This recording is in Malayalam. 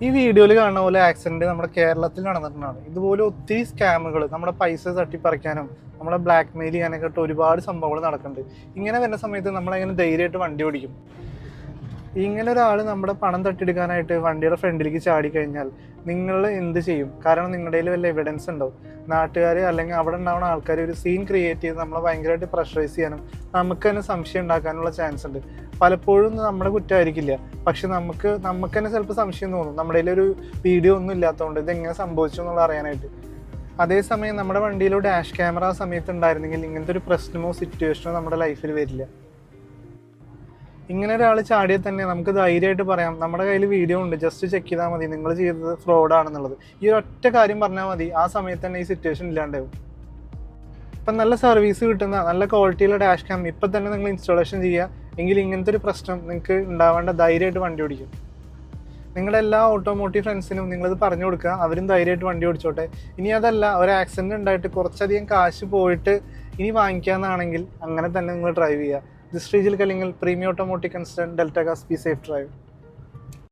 ഈ വീഡിയോയിൽ കാണുന്ന പോലെ ആക്സിഡന്റ് നമ്മുടെ കേരളത്തിൽ നടന്നിട്ടുണ്ടാണ്. ഇതുപോലെ ഒത്തിരി സ്കാമുകൾ നമ്മുടെ പൈസ തട്ടിപ്പറിക്കാനും നമ്മളെ ബ്ലാക്ക് മെയിൽ ചെയ്യാനൊക്കെ ആയിട്ട് ഒരുപാട് സംഭവങ്ങൾ നടക്കുന്നുണ്ട്. ഇങ്ങനെ വരുന്ന സമയത്ത് നമ്മളെങ്ങനെ ധൈര്യമായിട്ട് വണ്ടി ഓടിക്കും? ഇങ്ങനെ ഒരാൾ നമ്മുടെ പണം തട്ടിയെടുക്കാനായിട്ട് വണ്ടിയുടെ ഫ്രണ്ടിലേക്ക് ചാടി കഴിഞ്ഞാൽ നിങ്ങൾ എന്ത് ചെയ്യും? കാരണം നിങ്ങളുടെ കയ്യിൽ വല്ല എവിഡൻസ് ഉണ്ടോ? നാട്ടുകാർ അല്ലെങ്കിൽ അവിടെ ഉണ്ടാവുന്ന ആൾക്കാർ ഒരു സീൻ ക്രിയേറ്റ് ചെയ്ത് നമ്മളെ ഭയങ്കരമായിട്ട് പ്രഷറൈസ് ചെയ്യാനും നമുക്ക് തന്നെ സംശയം ഉണ്ടാക്കാനുള്ള ചാൻസ് ഉണ്ട്. പലപ്പോഴും നമ്മുടെ കുറ്റമായിരിക്കില്ല, പക്ഷെ നമുക്ക് തന്നെ ചിലപ്പോൾ സംശയം തോന്നും, നമ്മുടെ കയ്യിൽ ഒരു വീഡിയോ ഒന്നും ഇല്ലാത്തതുകൊണ്ട് ഇതെങ്ങനെ സംഭവിച്ചു എന്നുള്ള അറിയാനായിട്ട്. അതേസമയം നമ്മുടെ വണ്ടിയിലോ ഡാഷ് ക്യാമറ ആ സമയത്ത് ഉണ്ടായിരുന്നെങ്കിൽ ഇങ്ങനത്തെ ഒരു പ്രശ്നമോ സിറ്റുവേഷനോ നമ്മുടെ ലൈഫിൽ വരില്ല. ഇങ്ങനെ ഒരാൾ ചാടിയാൽ തന്നെ നമുക്ക് ധൈര്യമായിട്ട് പറയാം, നമ്മുടെ കയ്യിൽ വീഡിയോ ഉണ്ട്, ജസ്റ്റ് ചെക്ക് ചെയ്താൽ മതി, നിങ്ങൾ ചെയ്തത് ഫ്രോഡാണെന്നുള്ളത്. ഈ ഒരൊറ്റ കാര്യം പറഞ്ഞാൽ മതി, ആ സമയത്ത് തന്നെ ഈ സിറ്റുവേഷൻ ഇല്ലാണ്ടാവും. ഇപ്പം നല്ല സർവീസ് കിട്ടുന്ന നല്ല ക്വാളിറ്റിയുള്ള ഡാഷ് ക്യാം ഇപ്പം തന്നെ നിങ്ങൾ ഇൻസ്റ്റാളേഷൻ ചെയ്യുക, എങ്കിൽ ഇങ്ങനത്തെ ഒരു പ്രശ്നം നിങ്ങൾക്ക് ഉണ്ടാവേണ്ട, ധൈര്യമായിട്ട് വണ്ടി ഓടിക്കും. നിങ്ങളുടെ എല്ലാ ഓട്ടോമോട്ടീവ് ഫ്രണ്ട്സിനും നിങ്ങളിത് പറഞ്ഞു കൊടുക്കുക, അവരും ധൈര്യമായിട്ട് വണ്ടി ഓടിച്ചോട്ടെ. ഇനി അതല്ല, ഒരു ആക്സിഡൻറ്റ് ഉണ്ടായിട്ട് കുറച്ചധികം കാശ് പോയിട്ട് ഇനി വാങ്ങിക്കാമെന്നാണെങ്കിൽ അങ്ങനെ തന്നെ നിങ്ങൾ ഡ്രൈവ് ചെയ്യുക. This Sreejil Kalingal, premium automotive consultant, Delta cars. Be safe drive.